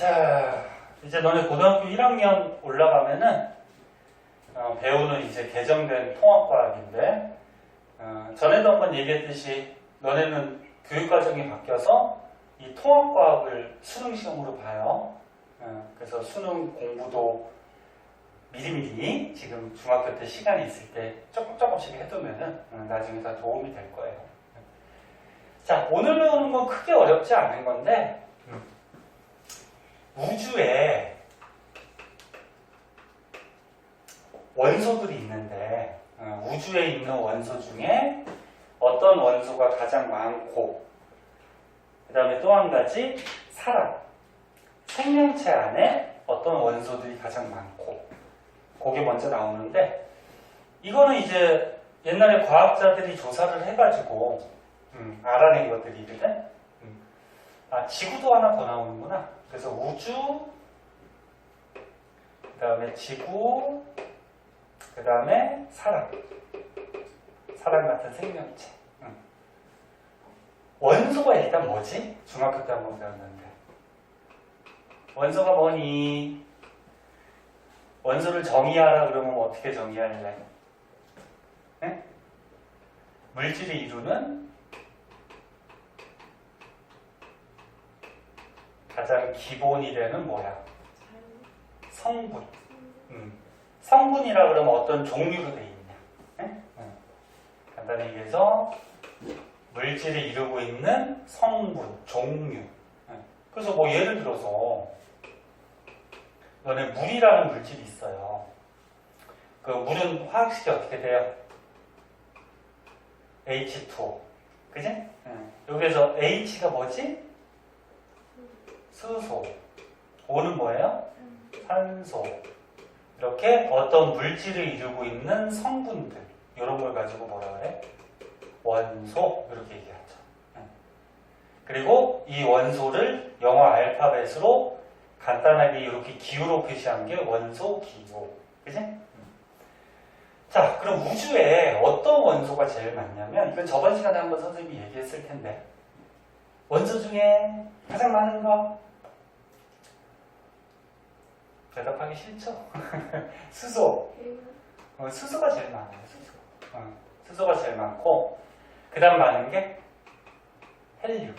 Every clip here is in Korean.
자, 이제 너네 고등학교 1학년 올라가면은 배우는 이제 개정된 통합과학인데 전에도 한번 얘기했듯이 너네는 교육과정이 바뀌어서 이 통합과학을 수능 시험으로 봐요. 그래서 수능 공부도 미리미리 지금 중학교 때 시간이 있을 때 조금씩 해두면은 나중에 다 도움이 될 거예요. 자, 오늘 배우는 건 크게 어렵지 않은 건데 우주에 원소들이 있는데 우주에 있는 원소 중에 어떤 원소가 가장 많고 그 다음에 또 한 가지 사람, 생명체 안에 어떤 원소들이 가장 많고 그게 먼저 나오는데 이거는 이제 옛날에 과학자들이 조사를 해가지고 알아낸 것들이거든. 지구도 하나 더 나오는구나. 그래서 우주, 그 다음에 지구, 그 다음에 사람 같은 생명체. 원소가 일단 뭐지? 중학교 때 한번 배웠는데 원소가 뭐니? 원소를 정의하라 그러면 어떻게 정의할래? 네? 물질을 이루는 가장 기본이 되는 뭐야? 성분. 성분이라 그러면 어떤 종류로 돼 있냐? 네? 간단히 얘기해서 물질을 이루고 있는 성분, 종류. 그래서 뭐 예를 들어서 너네 물이라는 물질이 있어요. 그 물은 화학식이 어떻게 돼요? H2O. 그지? 여기에서 H가 뭐지? 수소. O는 뭐예요? 산소. 이렇게 어떤 물질을 이루고 있는 성분들 이런 걸 가지고 뭐라 그래? 원소 이렇게 얘기하죠. 그리고 이 원소를 영어 알파벳으로 간단하게 이렇게 기호로 표시한 게 원소 기호. 그지? 자, 그럼 우주에 어떤 원소가 제일 많냐면 이건 저번 시간에 한번 선생님이 얘기했을 텐데 원소 중에 가장 많은 거 대답하기 싫죠? 수소. 수소가 제일 많아요. 수소가 제일 많고 그 다음 많은 게 헬륨.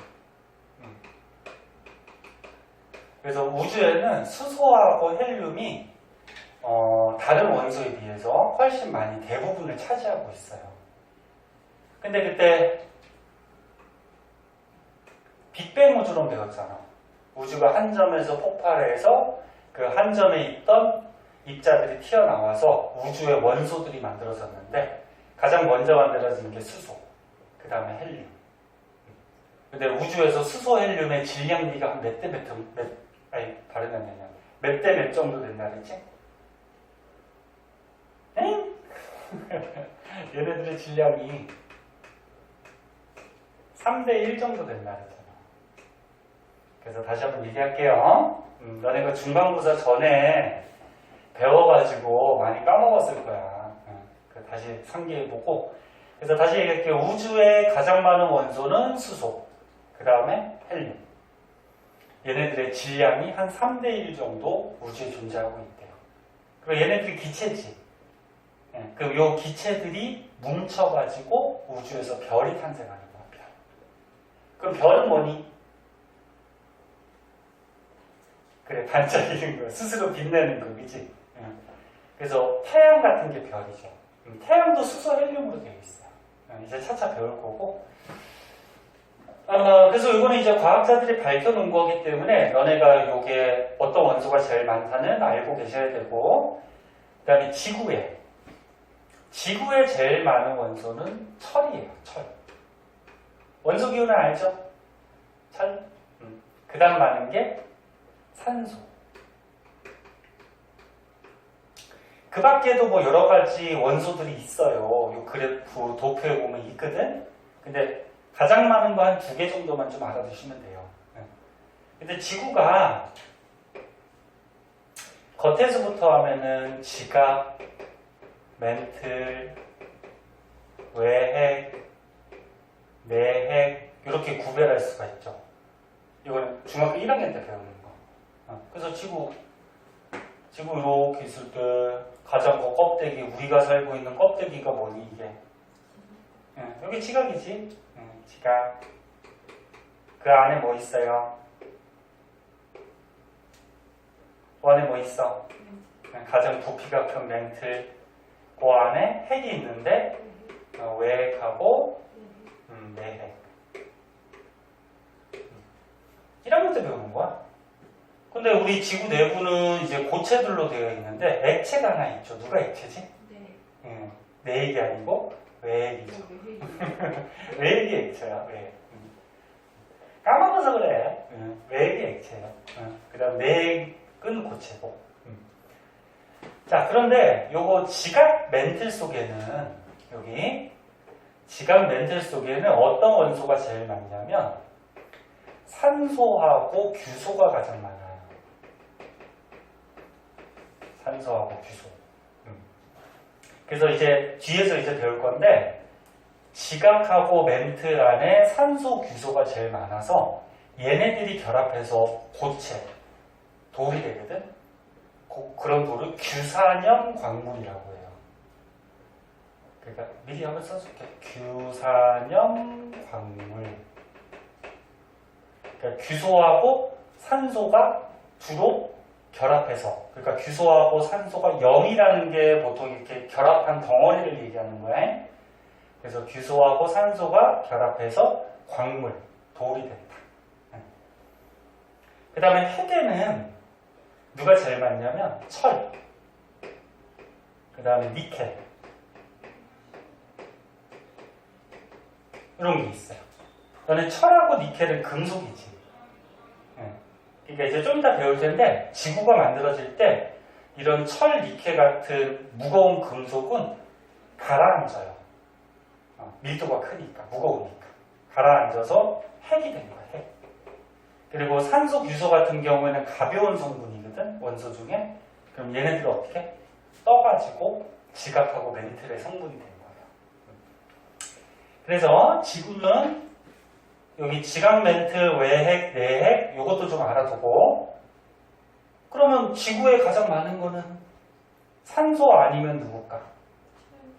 그래서 우주에는 수소하고 헬륨이 다른 원소에 비해서 훨씬 많이 대부분을 차지하고 있어요. 근데 그때 빅뱅 우주론 배웠잖아. 우주가 한 점에서 폭발해서 그 한 점에 있던 입자들이 튀어나와서 우주의 원소들이 만들어졌는데 가장 먼저 만들어진 게 수소, 그 다음에 헬륨. 근데 우주에서 수소, 헬륨의 질량비가 한 몇 대 몇 대 몇 정도 된다 그랬지? 응? 얘네들의 질량이 3대 1 정도 된다 그랬잖아. 그래서 다시 한번 얘기할게요. 너네가 중간고사 전에 배워가지고 많이 까먹었을 거야. 다시 상기해보고. 그래서 다시 얘기할게요. 우주에 가장 많은 원소는 수소, 그 다음에 헬륨. 얘네들의 질량이 한 3대 1 정도 우주에 존재하고 있대요. 그리고 얘네들이 기체지. 그럼 요 기체들이 뭉쳐가지고 우주에서 별이 탄생하는 거야, 별. 그럼 별은 뭐니? 그래, 반짝이는 거, 스스로 빛내는 거, 그치? 그래서 태양 같은 게 별이죠. 태양도 수소 헬륨으로 되어 있어요. 이제 차차 배울 거고. 그래서 이거는 이제 과학자들이 밝혀놓은 거기 때문에 너네가 요게 어떤 원소가 제일 많다는 알고 계셔야 되고, 그 다음에 지구에 제일 많은 원소는 철이에요, 철. 원소 기호는 알죠? 철. 그 다음 많은 게 산소. 그 밖에도 뭐 여러 가지 원소들이 있어요. 요 그래프 도표에 보면 있거든? 근데 가장 많은 거 한 2개 정도만 좀 알아두시면 돼요. 근데 지구가 겉에서부터 하면은 지각, 멘틀, 외핵, 내핵 이렇게 구별할 수가 있죠. 이거는 중학교 1학년 때 배우는 거. 그래서 지구 이렇게 있을 때 가장 껍데기, 우리가 살고 있는 껍데기가 뭐니 이게? 여기 지각이지. 지각. 그 안에 뭐 있어요? 그 안에 뭐 있어? 가장 부피가 큰 맹틀. 그 안에 핵이 있는데 외핵하고 내핵. 이런 것도 배우는 거야. 근데 우리 지구 내부는 이제 고체들로 되어 있는데 액체가 하나 있죠. 누가 액체지? 네. 내핵이 아니고 외핵이죠. 외핵이 액체야. 외핵. 까먹어서 그래. 외핵이 액체예요. 그 다음 내핵은 고체고. 자, 그런데 요거 지각 멘틀 속에는 여기 지각 멘틀 속에는 어떤 원소가 제일 많냐면 산소하고 규소가 가장 많아요. 산소하고 규소. 그래서 이제 뒤에서 이제 배울 건데 지각하고 멘틀 안에 산소, 규소가 제일 많아서 얘네들이 결합해서 고체, 돌이 되거든. 그런 돌을 규산염 광물이라고 해요. 그러니까 미리 한번 써줄게. 규산염 광물. 그러니까 규소하고 산소가 주로 결합해서, 그러니까 규소하고 산소가 0이라는 게 보통 이렇게 결합한 덩어리를 얘기하는 거야. 그래서 규소하고 산소가 결합해서 광물, 돌이 된다. 그 다음에 핵에는 누가 제일 많냐면 철, 그 다음에 니켈, 이런 게 있어요. 너는 철하고 니켈은 금속이지. 그러니까 이제 좀 이따 배울 텐데 지구가 만들어질 때 이런 철, 니켈 같은 무거운 금속은 가라앉아요. 밀도가 크니까, 무거우니까. 가라앉아서 핵이 된 거야, 핵. 그리고 산소, 규소 같은 경우에는 가벼운 성분이거든, 원소 중에. 그럼 얘네들은 어떻게? 떠가지고 지각하고 멘틀의 성분이 된 거예요. 그래서 지구는 여기 지각, 멘틀, 외핵, 내핵, 요것도 좀 알아두고. 그러면 지구에 가장 많은 거는 산소 아니면 누굴까?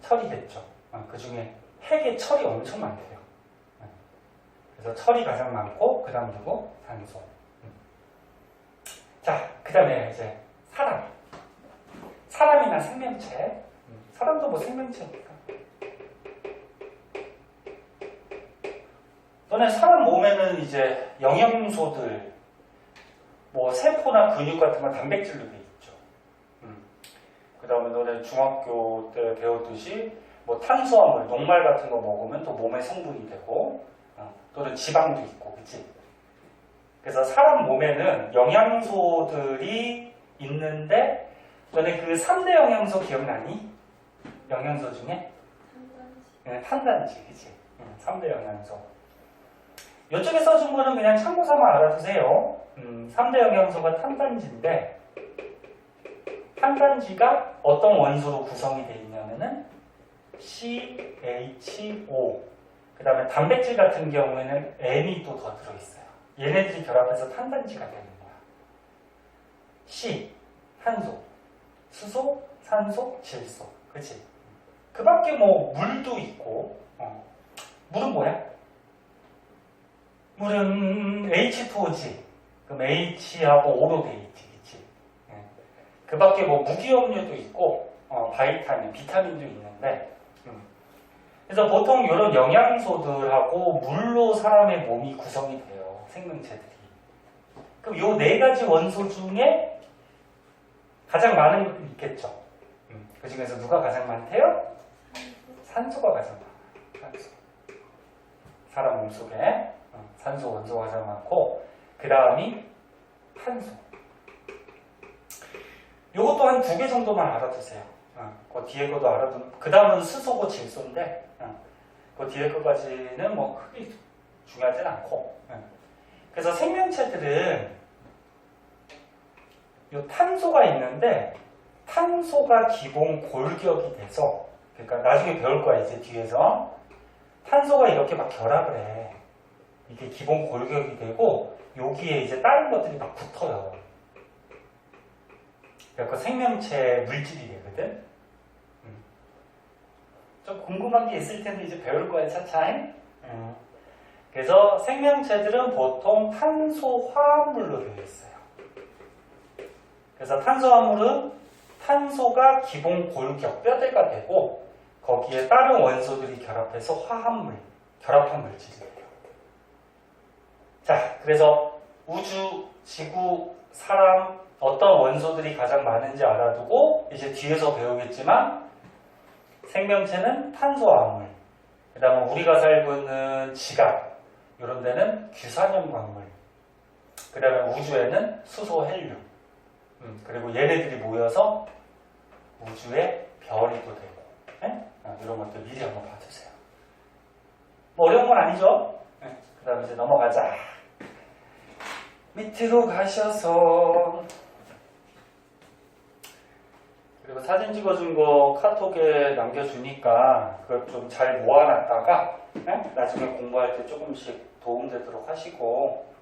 철이겠죠. 그 중에 핵에 철이 엄청 많대요. 그래서 철이 가장 많고, 그 다음 누구? 산소. 자, 그 다음에 이제 사람. 사람이나 생명체. 사람도 뭐 생명체니까. 너네 사람 몸에는 이제 영양소들, 뭐 세포나 근육 같은 건 단백질로 돼 있죠. 그 다음에 너네 중학교 때 배웠듯이 뭐 탄수화물, 녹말 같은 거 먹으면 또 몸에 성분이 되고, 또는 지방도 있고, 그치? 그래서 사람 몸에는 영양소들이 있는데, 너네 그 3대 영양소 기억나니? 영양소 중에? 탄단지, 그치? 3대 영양소. 이쪽에 써준 거는 그냥 참고 삼아 알아두세요. 3대 영양소가 탄단지인데, 탄단지가 어떤 원소로 구성이 되어 있냐면은 CHO, 그 다음에 단백질 같은 경우에는 M이 또 더 들어있어요. 얘네들이 결합해서 탄단지가 되는 거야. C, 탄소, 수소, 산소, 질소. 그치? 그 밖에 뭐 물도 있고, 물은 뭐야? 물은 H2O지. 그럼 H하고 O로 돼 있지, 그치? 그 밖에 뭐 무기염료도 있고, 비타민도 있는데, 그래서 보통 이런 영양소들하고 물로 사람의 몸이 구성이 돼요. 생명체들이. 그럼 요 네 가지 원소 중에 가장 많은 것도 있겠죠. 그 중에서 누가 가장 많대요? 산소가 가장 많아요. 산소. 사람 몸속에 산소 원소가 가장 많고, 그 다음이 탄소. 요것도 한 2개 정도만 알아두세요. 그 뒤에 것도 그 다음은 수소고 질소인데, 그 뒤에 것까지는 뭐 크게 중요하진 않고. 그래서 생명체들은 요 탄소가 있는데, 탄소가 기본 골격이 돼서, 그러니까 나중에 배울 거야, 이제 뒤에서. 탄소가 이렇게 막 결합을 해. 이게 기본 골격이 되고, 여기에 이제 다른 것들이 막 붙어요. 그래서 생명체 물질이 되거든. 좀 궁금한 게 있을 텐데 이제 배울 거야 차차잉. 그래서 생명체들은 보통 탄소화합물로 되어 있어요. 그래서 탄소화합물은 탄소가 기본 골격 뼈대가 되고 거기에 다른 원소들이 결합해서 화합물, 결합한 물질이에요. 자, 그래서 우주, 지구, 사람 어떤 원소들이 가장 많은지 알아두고 이제 뒤에서 배우겠지만 생명체는 탄소화합물, 그 다음에 우리가 살고 있는 지각 이런 데는 규산염 광물, 그 다음에 우주에는 수소, 헬륨, 그리고 얘네들이 모여서 우주의 별이 또 되고, 이런 것들 미리 한번 봐주세요. 뭐 어려운 건 아니죠? 그 다음에 이제 넘어가자. 밑으로 가셔서 그리고 사진 찍어준 거 카톡에 남겨주니까 그걸 좀 잘 모아놨다가 나중에 공부할 때 조금씩 도움되도록 하시고.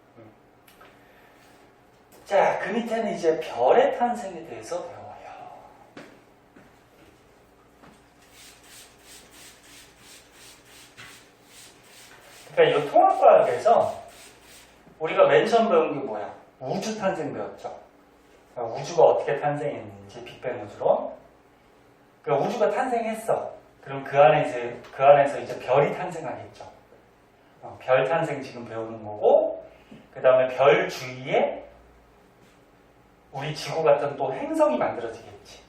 자, 그 밑에는 이제 별의 탄생에 대해서 배워요. 그러니까 이 통합과학에서 우리가 맨 처음 배운 게 뭐야? 우주 탄생 배웠죠. 그러니까 우주가 어떻게 탄생했는지 빅뱅 우주로. 그러니까 우주가 탄생했어. 그럼 그 안에서 이제 별이 탄생하겠죠. 별 탄생 지금 배우는 거고, 그 다음에 별 주위에 우리 지구 같은 또 행성이 만들어지겠지.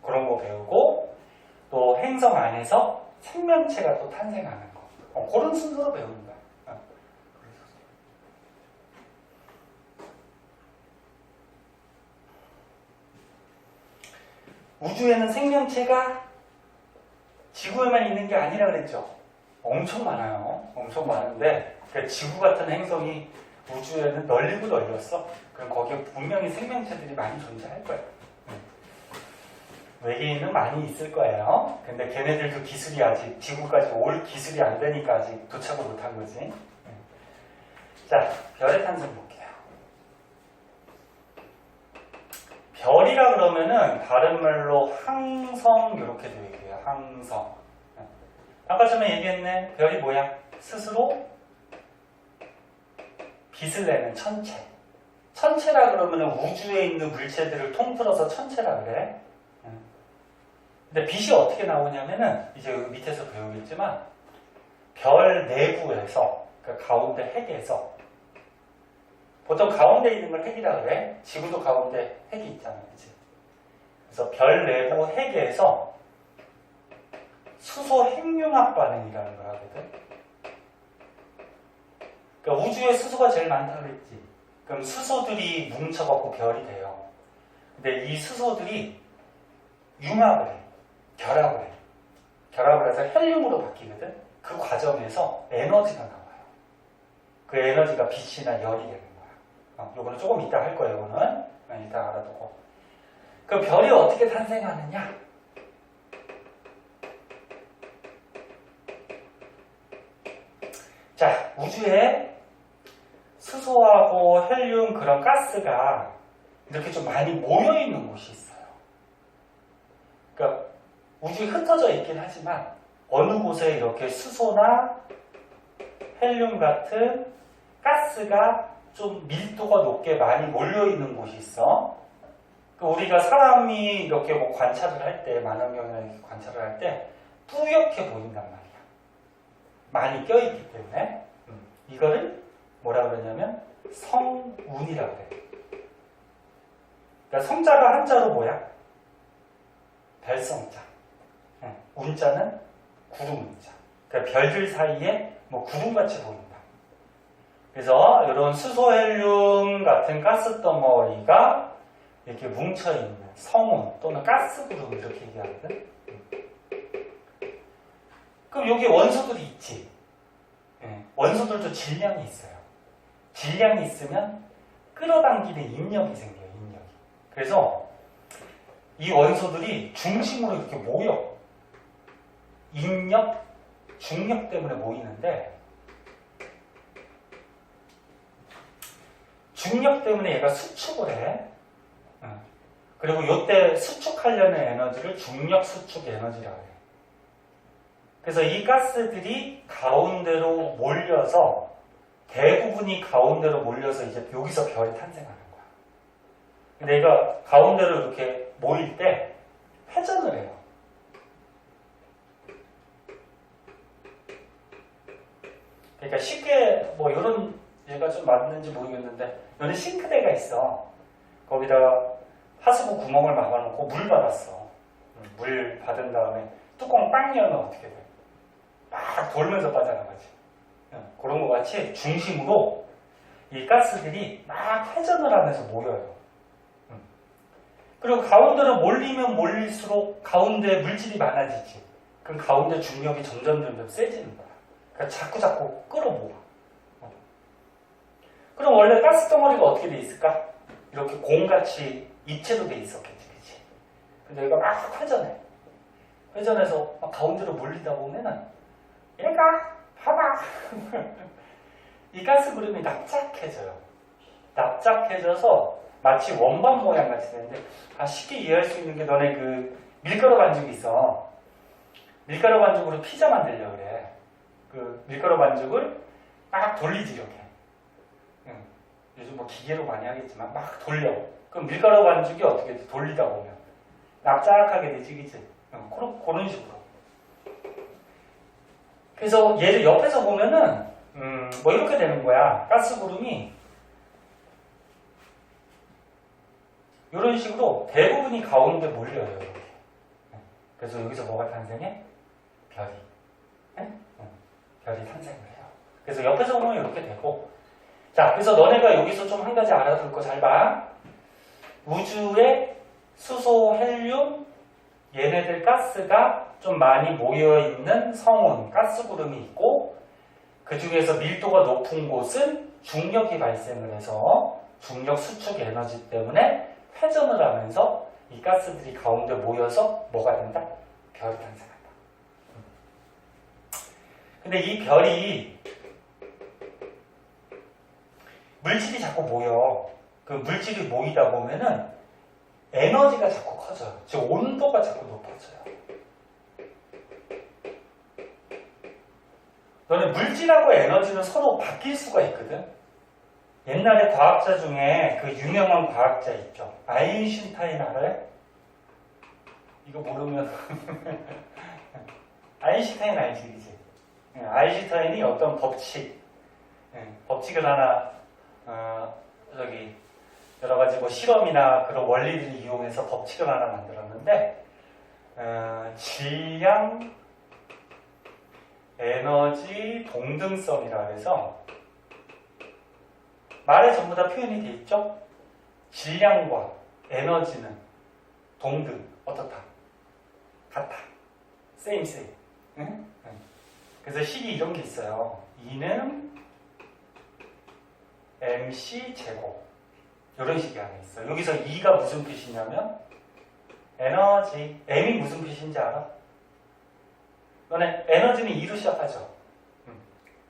그런 거 배우고, 또 행성 안에서 생명체가 또 탄생하는 거. 그런 순서로 배우는 거야. 우주에는 생명체가 지구에만 있는 게 아니라 그랬죠. 엄청 많아요. 엄청 많은데 그러니까 지구 같은 행성이 우주에는 널리고 널렸어. 그럼 거기에 분명히 생명체들이 많이 존재할 거예요. 외계인은 많이 있을 거예요. 근데 걔네들도 기술이 아직 지구까지 올 기술이 안 되니까 아직 도착을 못한 거지. 자, 별의 탄생 볼게요. 별이라 그러면은 다른 말로 항성 이렇게 되어 있고요. 항성. 아까 전에 얘기했네. 별이 뭐야? 스스로 빛을 내는 천체. 천체라 그러면은 우주에 있는 물체들을 통틀어서 천체라 그래. 근데 빛이 어떻게 나오냐면은 이제 여기 밑에서 배우겠지만 별 내부에서 그러니까 가운데 핵에서 보통 가운데 있는 걸 핵이라 그래. 지구도 가운데 핵이 있잖아, 그치? 그래서 별 내부 핵에서 수소 핵융합 반응이라는 걸 하거든. 그러니까 우주에 수소가 제일 많다고 그랬지. 그럼 수소들이 뭉쳐갖고 별이 돼요. 근데 이 수소들이 융합을 해. 결합을 해. 결합을 해서 헬륨으로 바뀌거든. 그 과정에서 에너지가 나와요. 그 에너지가 빛이나 열이 되는 거야. 요거는 조금 이따 할 거예요. 요거는 이따 알아두고. 그 별이 어떻게 탄생하느냐? 자, 우주에 수소하고 헬륨 그런 가스가 이렇게 좀 많이 모여있는 곳이 있어요. 그러니까 우주에 흩어져 있긴 하지만 어느 곳에 이렇게 수소나 헬륨 같은 가스가 좀 밀도가 높게 많이 몰려있는 곳이 있어. 우리가 사람이 이렇게 뭐 관찰을 할 때, 만원경이나 이렇게 관찰을 할 때 뿌옇게 보인단 말이야. 많이 껴있기 때문에. 이거를 뭐라 그러냐면 성운이라 그래. 그러니까 성자가 한자로 뭐야? 별성자. 운자는 구름 운자. 그러니까 별들 사이에 뭐 구름같이 보인다. 그래서 이런 수소 헬륨 같은 가스 덩어리가 이렇게 뭉쳐있는 성운 또는 가스 구름 이렇게 얘기하거든. 그럼 여기 원소들이 있지. 원소들도 질량이 있어요. 질량이 있으면 끌어당기는 인력이 생겨요. 인력이. 그래서 이 원소들이 중심으로 이렇게 모여. 인력, 중력 때문에 모이는데 중력 때문에 얘가 수축을 해. 그리고 요때 수축하려는 에너지를 중력 수축 에너지라고 해요. 그래서 이 가스들이 가운데로 몰려서 대부분이 가운데로 몰려서 이제 여기서 별이 탄생하는 거야. 근데 얘가 가운데로 이렇게 모일 때 회전을 해요. 그러니까 쉽게 뭐 이런 얘가 좀 맞는지 모르겠는데 여기 싱크대가 있어. 거기다가 하수구 구멍을 막아놓고 물 받았어. 물 받은 다음에 뚜껑 빵 열면 어떻게 돼? 막 돌면서 빠져나가지. 그런 것 같이 중심으로 이 가스들이 막 회전을 하면서 모여요. 그리고 가운데로 몰리면 몰릴수록 가운데 물질이 많아지지. 그럼 가운데 중력이 점점 세지는 거야. 그러니까 자꾸 끌어모아. 그럼 원래 가스 덩어리가 어떻게 돼 있을까? 이렇게 공같이 입체로 돼 있었겠지, 그치? 근데 얘가 막 회전해. 회전해서 막 가운데로 몰리다 보면은 얘가 봐봐. 이 가스 구름이 납작해져요. 납작해져서 마치 원반 모양 같이 되는데, 쉽게 이해할 수 있는 게 너네 그 밀가루 반죽이 있어. 밀가루 반죽으로 피자 만들려고 그래. 그 밀가루 반죽을 막 돌리지, 이렇게. 요즘 뭐 기계로 많이 하겠지만 막 돌려. 그럼 밀가루 반죽이 어떻게 돼? 돌리다 보면 납작하게 되지, 그치? 그런 식으로. 그래서 얘를 옆에서 보면은 뭐 이렇게 되는 거야. 가스 구름이 이런 식으로 대부분이 가운데 몰려요. 이렇게. 그래서 여기서 뭐가 탄생해? 별이. 별이 탄생을 해요. 그래서 옆에서 보면 이렇게 되고. 자, 그래서 너네가 여기서 좀 한 가지 알아둘 거 잘 봐. 우주에 수소, 헬륨, 얘네들 가스가 좀 많이 모여있는 성운, 가스 구름이 있고, 그 중에서 밀도가 높은 곳은 중력이 발생을 해서 중력 수축 에너지 때문에 회전을 하면서 이 가스들이 가운데 모여서 뭐가 된다? 별이 탄생한다. 근데 이 별이 물질이 자꾸 모여. 그 물질이 모이다 보면은 에너지가 자꾸 커져요. 즉 온도가 자꾸 높아져요. 너네 물질하고 에너지는 서로 바뀔 수가 있거든. 옛날에 과학자 중에 그 유명한 과학자 있죠. 아인슈타인 알아요? 이거 모르면 아인슈타인 알지, 그지? 아인슈타인이 어떤 법칙을 하나 여러 가지 뭐 실험이나 그런 원리들을 이용해서 법칙을 하나 만들었는데, 질량, 에너지, 동등성이라 해서 말에 전부 다 표현이 돼 있죠? 질량과 에너지는 동등, 어떻다? 같아. same. 응? 그래서 식이 이런 게 있어요. E는 mc 제곱. 이런 식이 하나 있어요. 여기서 E가 무슨 뜻이냐면 에너지. M이 무슨 뜻인지 알아? 너네 에너지는 E로 시작하죠?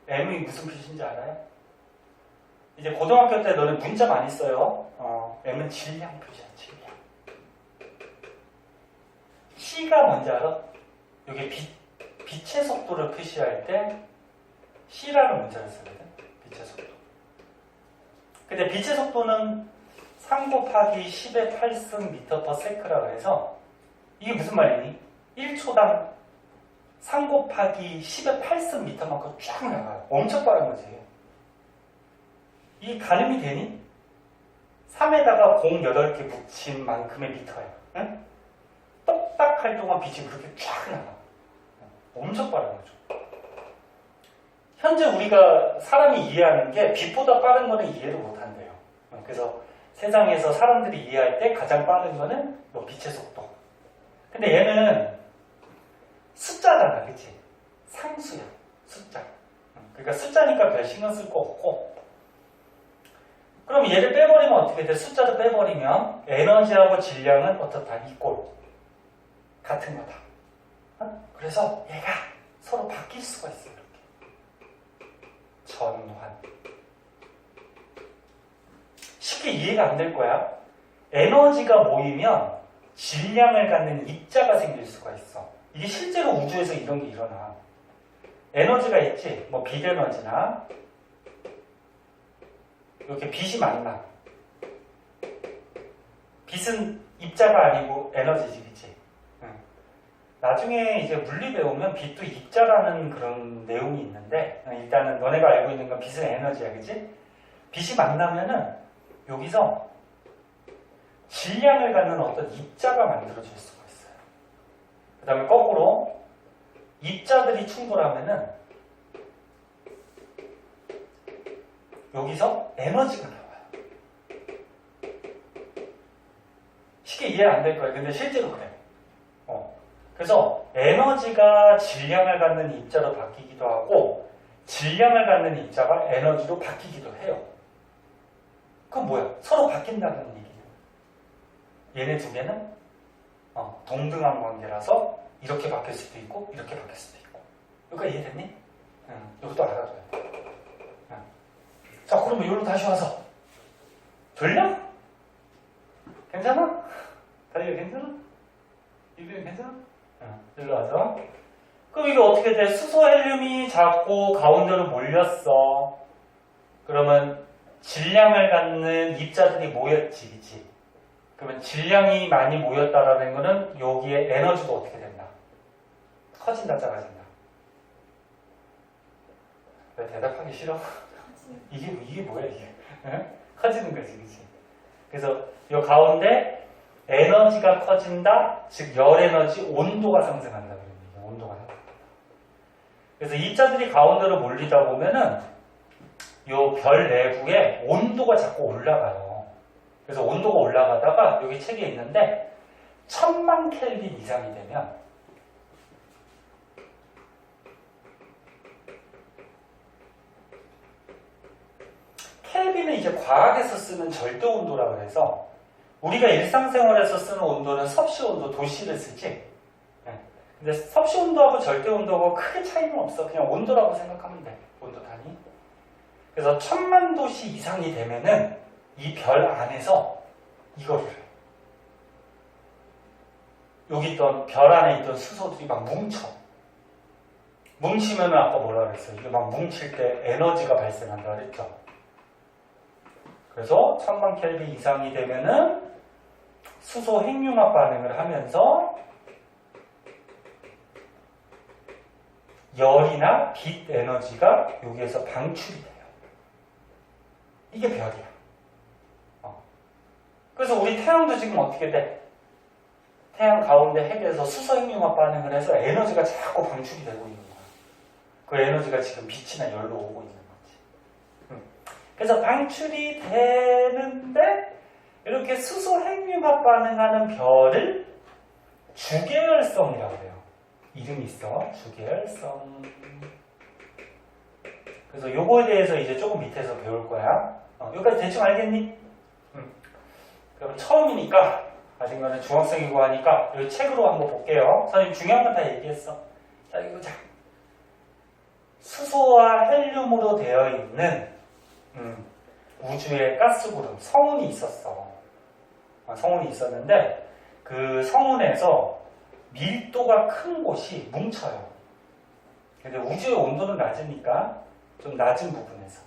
M이 무슨 뜻인지 알아요? 이제 고등학교 때 너네 문자 많이 써요. M은 질량 표시야, 질량. C가 뭔지 알아? 여기 빛의 속도를 표시할 때 C라는 문자를 쓰거든. 빛의 속도. 근데 빛의 속도는 3 곱하기 10의 8승 m/s라고 해서 이게 무슨 말이니? 1초당 3 곱하기 10의 8승 m만큼 쫙 나가요. 엄청 빠른 거지. 이게 가늠이 되니? 3에다가 공 8개 붙인 만큼의 미터야. 응? 똑딱할 동안 빛이 그렇게 쫙 나가. 엄청 빠른 거죠. 현재 우리가 사람이 이해하는 게 빛보다 빠른 거는 이해를 못한대요. 그래서 세상에서 사람들이 이해할 때 가장 빠른 거는 뭐 빛의 속도. 근데 얘는 숫자잖아, 그치? 상수야, 숫자. 그러니까 숫자니까 별 신경 쓸 거 없고. 그럼 얘를 빼버리면 어떻게 돼? 숫자를 빼버리면 에너지하고 질량은 어떻다? 이꼴. 같은 거다. 그래서 얘가 서로 바뀔 수가 있어요. 이렇게. 전환. 쉽게 이해가 안 될 거야. 에너지가 모이면 질량을 갖는 입자가 생길 수가 있어. 이게 실제로 우주에서 이런 게 일어나. 에너지가 있지, 뭐 빛에너지나 이렇게 빛이 만나. 빛은 입자가 아니고 에너지지, 그치? 나중에 이제 물리 배우면 빛도 입자라는 그런 내용이 있는데, 일단은 너네가 알고 있는 건 빛은 에너지야, 그치? 빛이 만나면은 여기서 질량을 갖는 어떤 입자가 만들어질 수가 있어요. 그 다음에 거꾸로 입자들이 충돌하면은 여기서 에너지가 나와요. 쉽게 이해 안 될 거예요. 근데 실제로 그래요. 그래서 에너지가 질량을 갖는 입자로 바뀌기도 하고 질량을 갖는 입자가 에너지로 바뀌기도 해요. 그건 뭐야? 서로 바뀐다는 얘기예요. 얘네 두 개는 동등한 관계라서 이렇게 바뀔 수도 있고 이렇게 바뀔 수도 있고. 여기까지 이해됐니? 이것도 알아둬야 돼. 자, 그러면 여기로 다시 와서 졸려? 괜찮아? 다리가 괜찮아? 이게 괜찮아? 일로 와서. 그럼 이게 어떻게 돼? 수소 헬륨이 자꾸 가운데로 몰렸어. 그러면 질량을 갖는 입자들이 모였지, 그치? 그러면 질량이 많이 모였다라는 거는 여기에 에너지도 어떻게 된다? 커진다, 작아진다? 왜 대답하기 싫어? 이게 뭐야, 이게? 커지는 거지, 그치? 그래서 이 가운데 에너지가 커진다, 즉 열에너지, 온도가 상승한다 그런 얘기예요. 온도가 상승한다. 그래서 입자들이 가운데로 몰리다 보면은 요 별 내부에 온도가 자꾸 올라가요. 그래서 온도가 올라가다가 여기 책에 있는데 1000만 켈빈 이상이 되면 켈빈은 이제 과학에서 쓰는 절대 온도라고 해서 우리가 일상생활에서 쓰는 온도는 섭씨 온도, 도씨를 쓰지. 근데 섭씨 온도하고 절대 온도하고 크게 차이는 없어. 그냥 온도라고 생각하면 돼. 온도 단위. 그래서 1000만 도씨 이상이 되면은 이 별 안에서 이거를 여기 있던 별 안에 있던 수소들이 막 뭉쳐. 뭉치면은 아까 뭐라 그랬어? 이게 막 뭉칠 때 에너지가 발생한다 그랬죠. 그래서 1000만 켈빈 이상이 되면은 수소 핵융합 반응을 하면서 열이나 빛 에너지가 여기에서 방출이 돼요. 이게 별이야. 그래서 우리 태양도 지금 어떻게 돼? 태양 가운데 핵에서 수소 핵융합 반응을 해서 에너지가 자꾸 방출이 되고 있는 거야. 그 에너지가 지금 빛이나 열로 오고 있는 거지. 그래서 방출이 되는데 이렇게 수소 핵융합 반응하는 별을 주계열성이라고 해요. 이름이 있어. 주계열성. 그래서 요거에 대해서 이제 조금 밑에서 배울 거야. 여기까지 대충 알겠니? 그럼 처음이니까 아직은 중학생이고 하니까 이 책으로 한번 볼게요. 선생님 중요한 건 다 얘기했어. 자, 이거 보자. 수소와 헬륨으로 되어 있는 우주의 가스구름, 성운이 있었어. 성운이 있었는데 그 성운에서 밀도가 큰 곳이 뭉쳐요. 근데 우주의 온도는 낮으니까 좀 낮은 부분에서.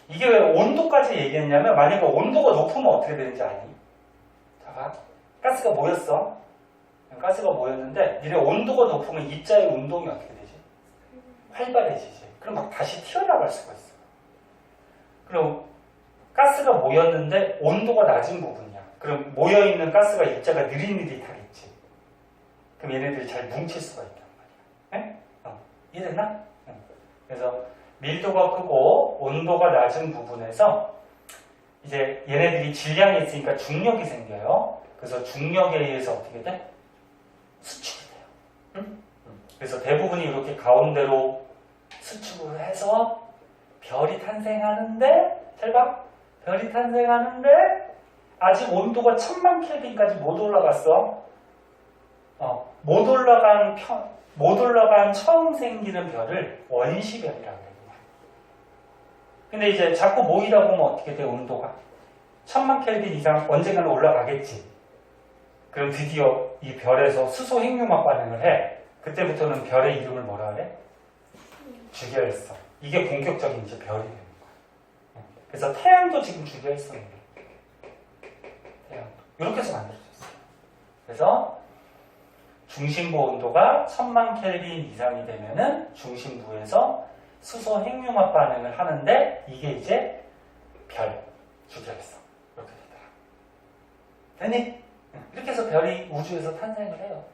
이게 왜 온도까지 얘기했냐면 만약에 온도가 높으면 어떻게 되는지 아니? 자, 봐. 가스가 모였어. 가스가 모였는데 니네 온도가 높으면 입자의 운동이 어떻게 되지? 활발해지지. 그럼 막 다시 튀어나갈 수가 있어. 그럼 가스가 모였는데 온도가 낮은 부분이야. 그럼 모여있는 가스가 입자가 느릿느릿하겠지. 그럼 얘네들이 잘 뭉칠 수가 있단 말이야. 에? 이해됐나? 그래서 밀도가 크고 온도가 낮은 부분에서 이제 얘네들이 질량이 있으니까 중력이 생겨요. 그래서 중력에 의해서 어떻게 돼? 수축이 돼요. 응? 그래서 대부분이 이렇게 가운데로 수축을 해서 별이 탄생하는데, 잘 봐. 별이 탄생하는데 아직 온도가 1000만 켈빈까지 못 올라갔어. 못 올라간 처음 생기는 별을 원시별이라고 해요. 근데 이제 자꾸 모이다 보면 어떻게 돼? 온도가 1000만 켈빈 이상 언젠가는 올라가겠지. 그럼 드디어 이 별에서 수소 핵융합 반응을 해. 그때부터는 별의 이름을 뭐라 그래? 주계열성. 이게 본격적인 이제 별이 되는 거야. 그래서 태양도 지금 주계열성이에요. 태양도. 이렇게 해서 만들어졌어요. 그래서 중심부 온도가 1000만 켈빈 이상이 되면은 중심부에서 수소 핵융합 반응을 하는데 이게 이제 별, 주계열성. 이렇게 되더라. 됐니? 이렇게 해서 별이 우주에서 탄생을 해요.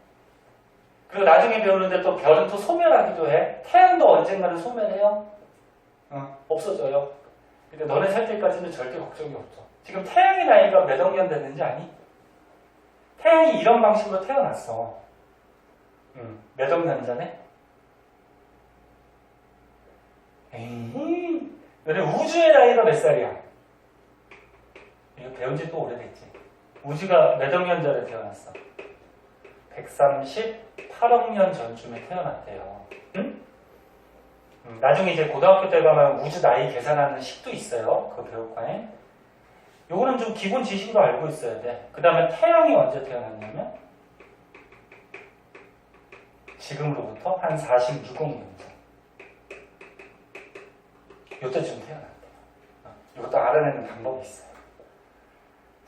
그리고 나중에 배우는데 또 별은 또 소멸하기도 해. 태양도 언젠가는 소멸해요. 없어져요. 근데 너네 살 때까지는 절대 걱정이 없어. 지금 태양의 나이가 몇 억 년 됐는지 아니? 태양이 이런 방식으로 태어났어. 몇 억 년 전에? 에이, 너네 우주의 나이가 몇 살이야? 이거 배운 지 또 오래됐지. 우주가 몇 억 년 전에 태어났어? 138억 년 전쯤에 태어났대요. 응? 나중에 이제 고등학교 때 가면 우주 나이 계산하는 식도 있어요. 그 배울 거에. 요거는 좀 기본 지식으로 알고 있어야 돼. 그 다음에 태양이 언제 태어났냐면 지금으로부터 한 46억 년 전. 요때쯤 태어났대요. 이것도 알아내는 방법이 있어요.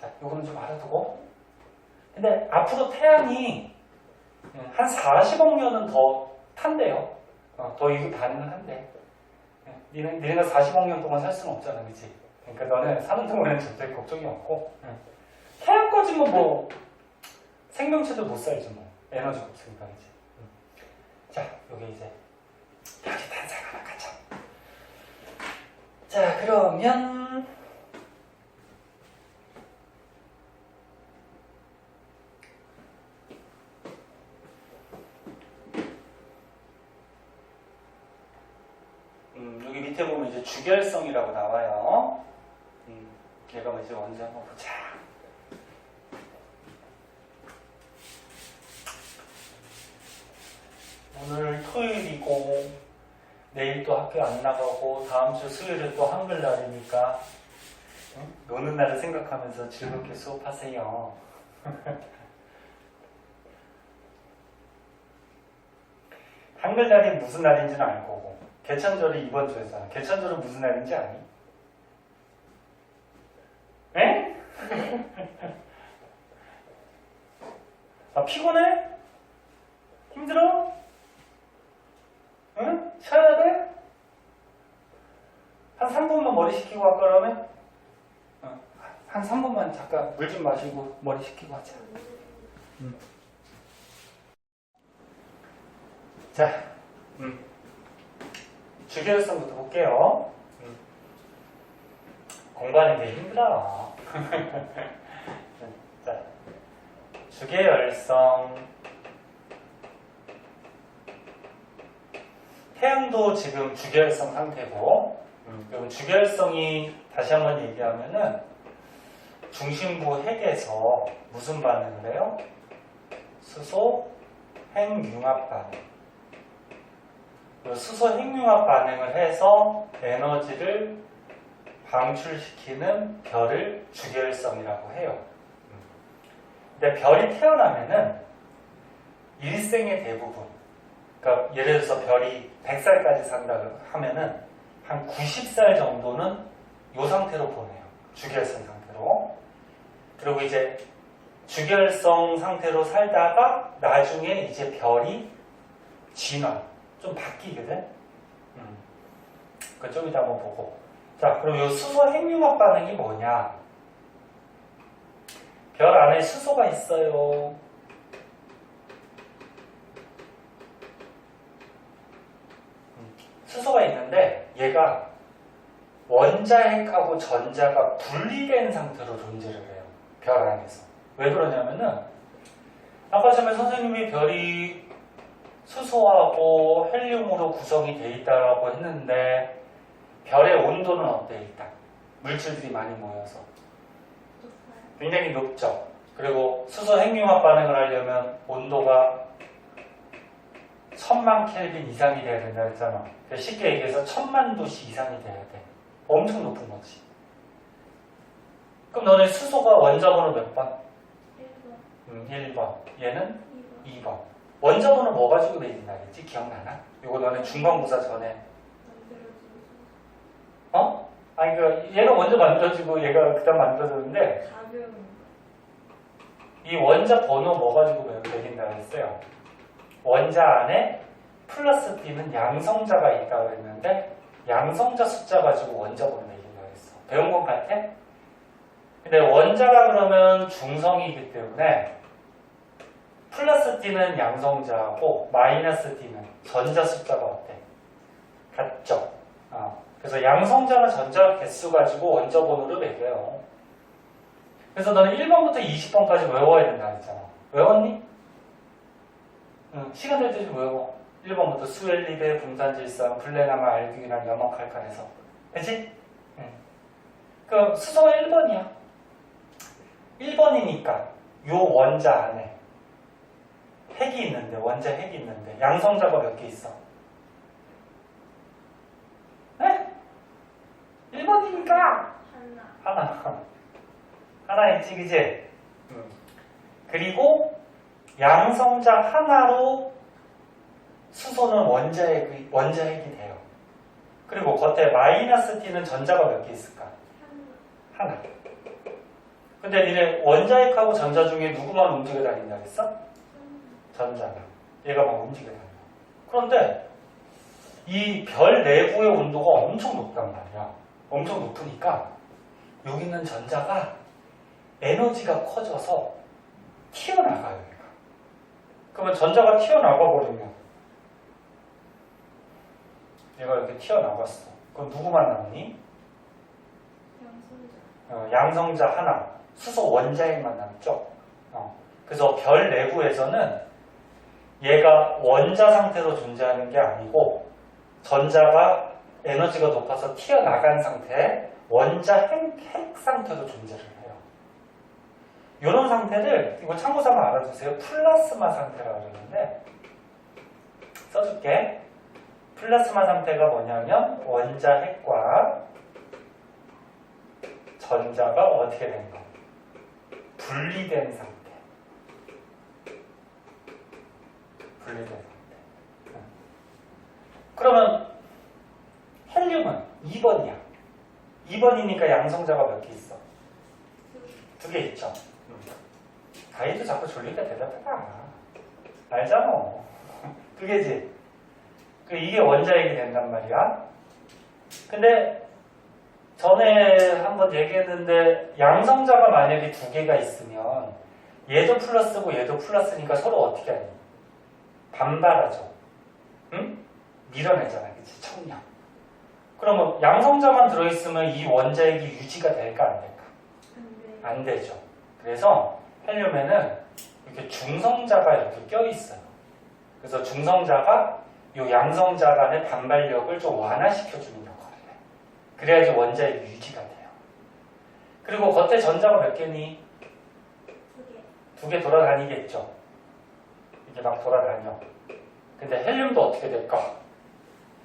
자, 요거는 좀 알아두고. 근데 앞으로 태양이 한 40억 년은 더 탄대요. 더 이거 반응을 한대. 니네가 40억 년 동안 살 수는 없잖아, 그치? 그러니까 너는 사는 동안에는 절대 걱정이 없고. 태양까지는 뭐 생명체도 못 살지 뭐. 에너지가 없으니까, 그치? 자, 여기 이제 별이 탄생하는 거죠. 자, 그러면 여기 밑에 보면 이제 주결성이라고 나와요. 얘가 뭐지? 먼저 한번 보자. 오늘 토요일이고 내일 또 학교 안 나가고 다음 주 수요일은 또 한글날이니까 노는 날을 생각하면서 즐겁게 수업하세요. 한글날이 무슨 날인지는 알 거고 개천절이 이번 주에잖아. 개천절은 무슨 날인지 아니? 에? 아, 피곤해? 힘들어? 응? 쉬어야 돼? 한 3분만 머리 식히고 할까 그러면? 한 3분만 잠깐 물 좀 마시고 머리 식히고 하자. 자, 주계열성부터 볼게요. 공부하는 게 힘들어. 자, 주계열성. 태양도 지금 주계열성 상태고, 그럼 주계열성이 다시 한번 얘기하면은 중심부 핵에서 무슨 반응을 해요? 수소 핵융합 반응. 수소 핵융합 반응을 해서 에너지를 방출시키는 별을 주계열성이라고 해요. 근데 별이 태어나면은 일생의 대부분, 그러니까 예를 들어서 별이 100살까지 산다 하면은 한 90살 정도는 이 상태로 보내요. 주계열성 상태로. 그리고 이제 주계열성 상태로 살다가 나중에 이제 별이 진화, 좀 바뀌거든. 좀 이따 한번 보고. 자, 그럼 이 수소 핵융합 반응이 뭐냐? 별 안에 수소가 있어요. 수소가 있는데 얘가 원자핵하고 전자가 분리된 상태로 존재를 해요. 별 안에서. 왜 그러냐면은 아까 전에 선생님이 별이 수소하고 헬륨으로 구성이 돼 있다고 했는데 별의 온도는 어때 일단? 물질들이 많이 모여서 굉장히 높죠. 그리고 수소 핵융합 반응을 하려면 온도가 1000만 켈빈 이상이 돼야 된다 했잖아. 쉽게 얘기해서 1000만 도씨 이상이 돼야 돼. 엄청 높은 거지. 그럼 너네 수소가 원자번호 몇 번? 1번. 1번. 얘는 2번. 2번. 원자번호 뭐 가지고 매긴다 그랬지? 기억나나? 이거 너네 중간고사 전에. 어? 아니, 얘가 먼저 만들어지고 얘가 그 다음 만들어졌는데, 가벼운. 이 원자 번호 뭐 가지고 매긴다 그랬어요? 원자 안에 플러스 B는 양성자가 있다고 그랬는데, 양성자 숫자 가지고 원자 번호 매긴다 그랬어. 배운 건 같아? 근데 원자라 그러면 중성이기 때문에, 플러스 D는 양성자고, 마이너스 D는 전자 숫자가 어때? 같죠? 그래서 양성자나 전자 개수 가지고 원자 번호를 매겨요. 그래서 너는 1번부터 20번까지 외워야 된다 했잖아. 외웠니? 응, 시간 될 때 좀 외워. 1번부터 수엘리베, 분산질산, 플레나마, 알규인한, 염화칼칼해서. 그치? 응. 그럼 수소가 1번이야. 1번이니까 요 원자 안에 핵이 있는데, 원자 핵이 있는데, 양성자가 몇 개 있어? 네? 1번이니까 하나 있지, 그지? 그리고 양성자 하나로 수소는 원자핵이 돼요. 그리고 겉에 마이너스 T는 전자가 몇 개 있을까? 하나. 근데 니네 원자핵하고 전자 중에 누구만 움직여 다닌다 그랬어? 전자가. 얘가 막 움직여 다녀. 그런데 이 별 내부의 온도가 엄청 높단 말이야. 엄청 높으니까 여기 있는 전자가 에너지가 커져서 튀어나가요. 얘가. 그러면 전자가 튀어나가 버리면 얘가 이렇게 튀어나갔어. 그럼 누구만 남니? 양성자 하나, 수소 원자핵만 남죠. 그래서 별 내부에서는 얘가 원자 상태로 존재하는 게 아니고 전자가 에너지가 높아서 튀어나간 상태, 원자 핵 상태로 존재를 해요. 이런 상태를, 이거 참고삼아 알아두세요. 플라스마 상태라고 그러는데, 써줄게. 플라스마 상태가 뭐냐면, 원자 핵과 전자가 어떻게 된 거? 분리된 상태. 분리된 상태. 그러면 헬륨은 2번이야. 2번이니까 양성자가 몇 개 있어? 2개 있죠. 가이도 자꾸 졸리니까 대답해봐. 알잖아. 2개지. 이게 원자핵이 된단 말이야. 근데 전에 한번 얘기했는데 양성자가 만약에 2개가 있으면 얘도 플러스고 얘도 플러스니까 서로 어떻게 하니? 반발하죠. 응? 밀어내잖아. 그치? 청량. 그러면 양성자만 들어있으면 이 원자핵이 유지가 될까 안 될까? 안 되죠. 그래서 헬륨에는 이렇게 중성자가 이렇게 껴있어요. 그래서 중성자가 이 양성자 간의 반발력을 좀 완화시켜주는 역할을 해. 그래야지 원자핵이 유지가 돼요. 그리고 겉에 전자가 몇 개니? 2개 돌아다니겠죠. 이게 막 돌아다녀. 근데 헬륨도 어떻게 될까?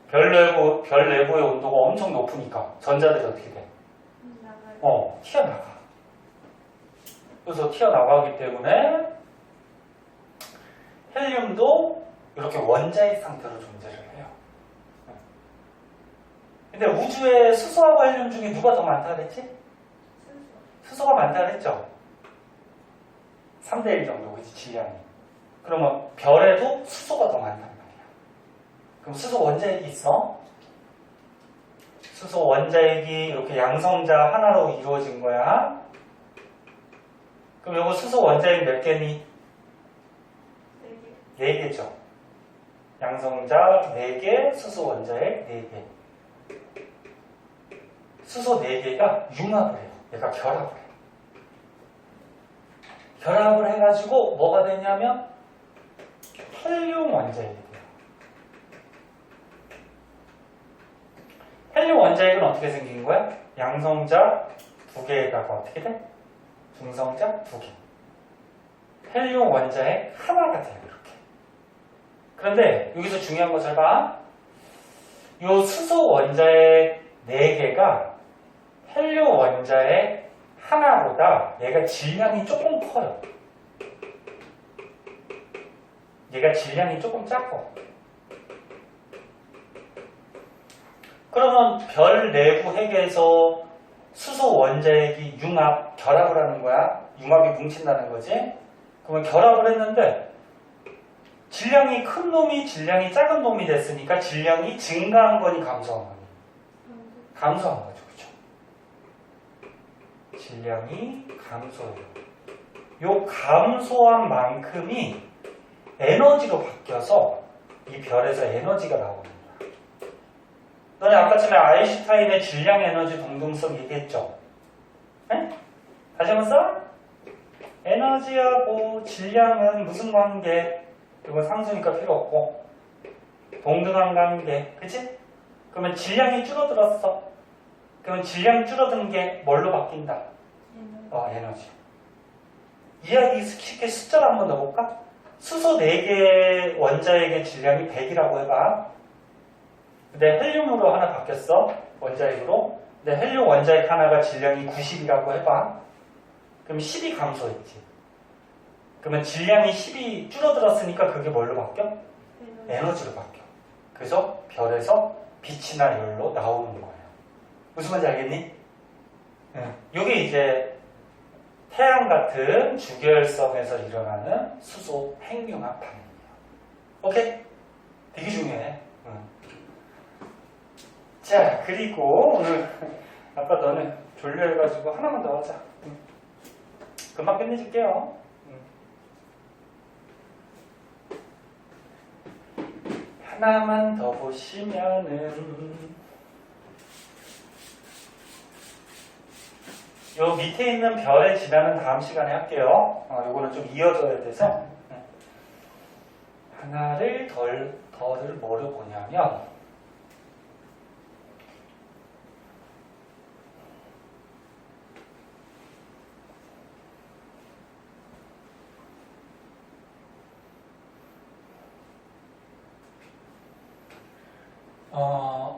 별 내부의 온도가 엄청 높으니까 전자들이 어떻게 돼? 튀어나가. 그래서 튀어나가기 때문에 헬륨도 이렇게 원자핵 상태로 존재를 해요. 근데 우주에 수소하고 헬륨 중에 누가 더 많다 그랬지? 수소가 많다 그랬죠? 3대1 정도, 그치, 질량이. 그러면 별에도 수소가 더 많단 말이야. 그럼 수소 원자핵이 있어? 수소 원자핵이 이렇게 양성자 하나로 이루어진 거야. 그럼 이거 수소 원자핵 몇 개니? 4개죠. 양성자 4개, 수소 원자핵 4개. 수소 4개가 융합을 해요. 얘가 결합을 해요. 결합을 해가지고 뭐가 되냐면 헬륨 원자핵이 돼요. 헬륨 원자핵은 어떻게 생긴 거야? 양성자 2개에다가 어떻게 돼? 중성자 2개. 헬륨 원자핵 하나가 돼요. 이렇게. 그런데 여기서 중요한 거 잘 봐. 요 수소 원자핵 4개가 헬륨 원자핵 하나보다 얘가 질량이 조금 커요. 얘가 질량이 조금 작고. 그러면 별 내부 핵에서 수소 원자핵이 융합, 결합을 하는 거야. 융합이 뭉친다는 거지. 그러면 결합을 했는데 질량이 큰 놈이 질량이 작은 놈이 됐으니까 질량이 증가한 거니 감소한 거니? 감소한 거죠. 그렇죠? 질량이 감소해요. 요 감소한 만큼이 에너지로 바뀌어서 이 별에서 에너지가 나오는 거야. 너네 아까쯤에 아인슈타인의 질량 에너지 동등성 얘기했죠? 네? 다시 한번 써? 에너지하고 질량은 무슨 관계? 이건 상수니까 필요 없고 동등한 관계, 그치? 그러면 질량이 줄어들었어. 그러면 질량 줄어든 게 뭘로 바뀐다? 에너지. 이야기 쉽게 숫자로 한번 넣어볼까? 수소 4개 원자핵의 질량이 100이라고 해봐. 근데 헬륨으로 하나 바뀌었어. 원자핵으로. 근데 헬륨 원자핵 하나가 질량이 90이라고 해봐. 그럼 10이 감소했지. 그러면 질량이 10이 줄어들었으니까 그게 뭘로 바뀌어? 에너지로 바뀌어. 그래서 별에서 빛이나 열로 나오는 거예요. 무슨 말인지 알겠니? 이게 이제 태양 같은 주결성에서 일어나는 수소 핵융합 반응이에요. 오케이? 되게 중요해. 자, 그리고 오늘 아까 너는 졸려해가지고 하나만 더 하자. 금방 끝내줄게요. 하나만 더 보시면은 요 밑에 있는 별의 진화는 다음 시간에 할게요. 요거는 좀 이어져야 돼서 하나를 덜을 뭐로 보냐면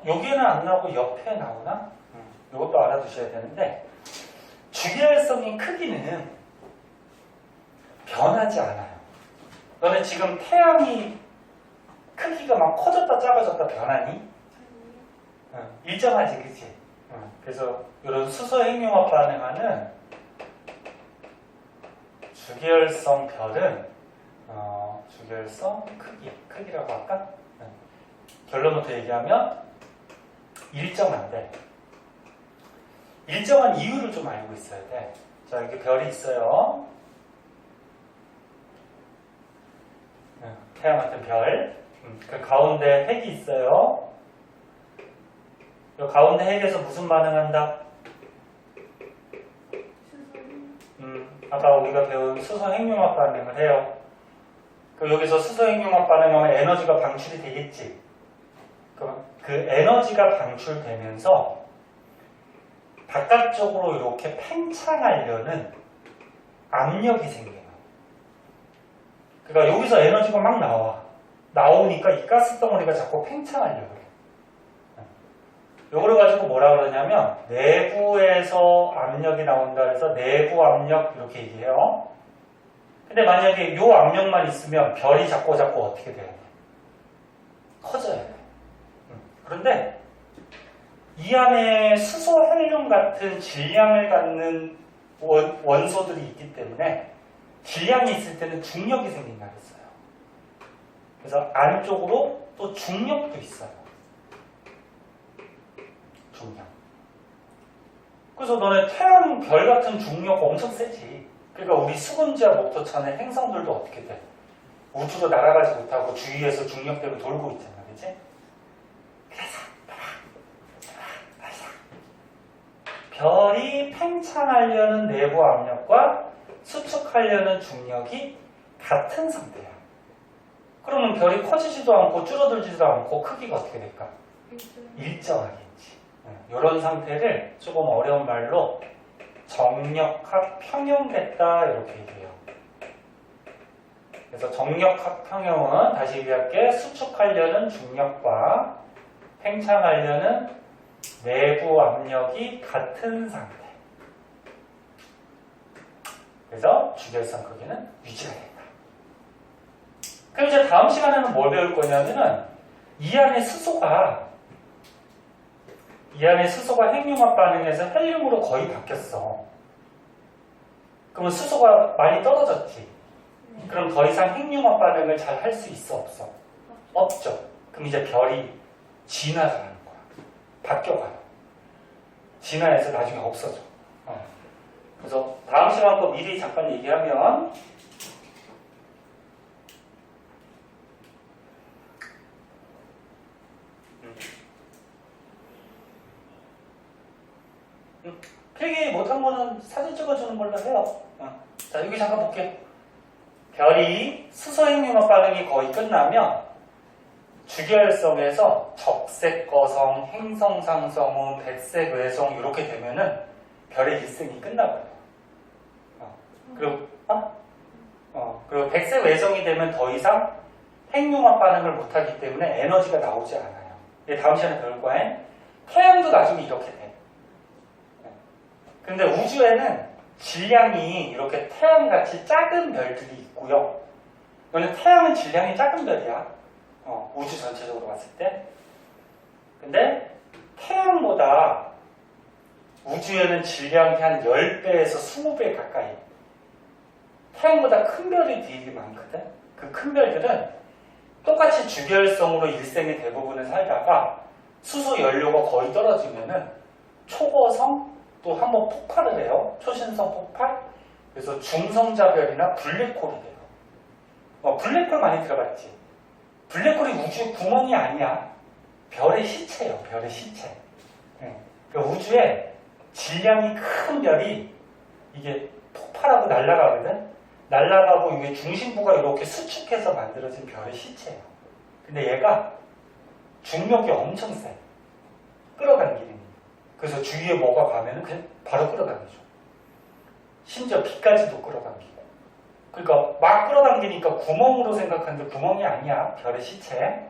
여기에는 안 나오고 옆에 나오나? 이것도 알아두셔야 되는데 주결성의 크기는 변하지 않아요. 너네 지금 태양이 크기가 막 커졌다 작아졌다 변하니? 일정하지, 그치? 그래서 이런 수소 핵융합 반응하는 주결성 별은 주결성 크기라고 할까? 결론부터 얘기하면 일정한데 일정한 이유를 좀 알고 있어야 돼. 자, 여기 별이 있어요. 태양 같은 별. 그 가운데 핵이 있어요. 이 가운데 핵에서 무슨 반응한다? 아까 우리가 배운 수소 핵융합 반응을 해요. 그럼 여기서 수소 핵융합 반응하면 에너지가 방출이 되겠지. 그럼 그 에너지가 방출되면서 바깥쪽으로 이렇게 팽창하려는 압력이 생겨요. 그러니까 여기서 에너지가 막 나오니까 이 가스 덩어리가 자꾸 팽창하려고 해요. 이거를 가지고 뭐라 그러냐면 내부에서 압력이 나온다 해서 내부 압력 이렇게 얘기해요. 근데 만약에 이 압력만 있으면 별이 자꾸 어떻게 돼요? 커져야 돼요. 그런데 이 안에 수소 헬륨 같은 질량을 갖는 원소들이 있기 때문에 질량이 있을 때는 중력이 생긴다 그랬어요. 그래서 안쪽으로 또 중력도 있어요. 중력. 그래서 너네 태양 별 같은 중력 엄청 세지. 그러니까 우리 수금지와 목토천의 행성들도 어떻게 돼? 우주로 날아가지 못하고 주위에서 중력 때문에 돌고 있잖아. 그치? 그래서 별이 팽창하려는 내부 압력과 수축하려는 중력이 같은 상태야. 그러면 별이 커지지도 않고 줄어들지도 않고 크기가 어떻게 될까? 일정하겠지. 이런 상태를 조금 어려운 말로 정력학 평형됐다 이렇게 얘기해요. 그래서 정력학 평형은 다시 얘기할게. 수축하려는 중력과 팽창하려는 내부 압력이 같은 상태. 오히려 주결성 크기는 유지가 된다. 그럼 이제 다음 시간에는 뭘 배울 거냐면은 이 안에 수소가 핵융합 반응에서 헬륨으로 거의 바뀌었어. 그러면 수소가 많이 떨어졌지. 네. 그럼 더 이상 핵융합 반응을 잘 할 수 있어, 없어? 없죠. 그럼 이제 별이 진화를 하는 거야. 바뀌어가요. 진화해서 나중에 없어져. 그래서 다음 시간 거 미리 잠깐 얘기하면 필기 못한 거는 사진 찍어주는 걸로 해요. 자, 여기 잠깐 볼게요. 별이 수소 핵융합 반응이 거의 끝나면 주결성에서 적색 거성, 행성 상성운, 백색 외성 이렇게 되면은 별의 일생이 끝나버려요. 그리고 백색 외성이 되면 더 이상 핵융합 반응을 못하기 때문에 에너지가 나오지 않아요. 다음 시간에 배울 거예요. 태양도 나중에 이렇게 돼. 근데 우주에는 질량이 이렇게 태양같이 작은 별들이 있고요. 이거는 태양은 질량이 작은 별이야. 우주 전체적으로 봤을 때. 근데 태양보다 우주에는 질량이 한 10배에서 20배 가까이. 태양보다 큰 별이 되게 많거든. 그 큰 별들은 똑같이 주결성으로 일생의 대부분을 살다가 수소 연료가 거의 떨어지면은 초고성 또 한번 폭발을 해요. 초신성 폭발. 그래서 중성자별이나 블랙홀이 돼요. 블랙홀 많이 들어봤지? 블랙홀이 우주의 구멍이 아니야. 별의 시체예요. 별의 시체. 그러니까 우주에 질량이 큰 별이 이게 폭발하고 날아가거든. 날아가고 이게 중심부가 이렇게 수축해서 만들어진 별의 시체예요. 근데 얘가 중력이 엄청 세. 끌어당기는. 그래서 주위에 뭐가 가면은 그냥 바로 끌어당기죠. 심지어 비까지도 끌어당기고. 그러니까 막 끌어당기니까 구멍으로 생각하는데 구멍이 아니야. 별의 시체.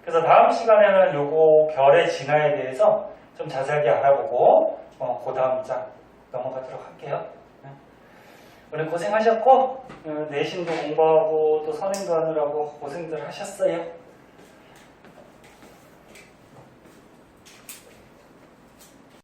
그래서 다음 시간에는 요거 별의 진화에 대해서 좀 자세하게 알아보고 그 다음 장 넘어가도록 할게요. 오늘 고생하셨고 내신도 공부하고 또 선행도 하느라고 고생들 하셨어요.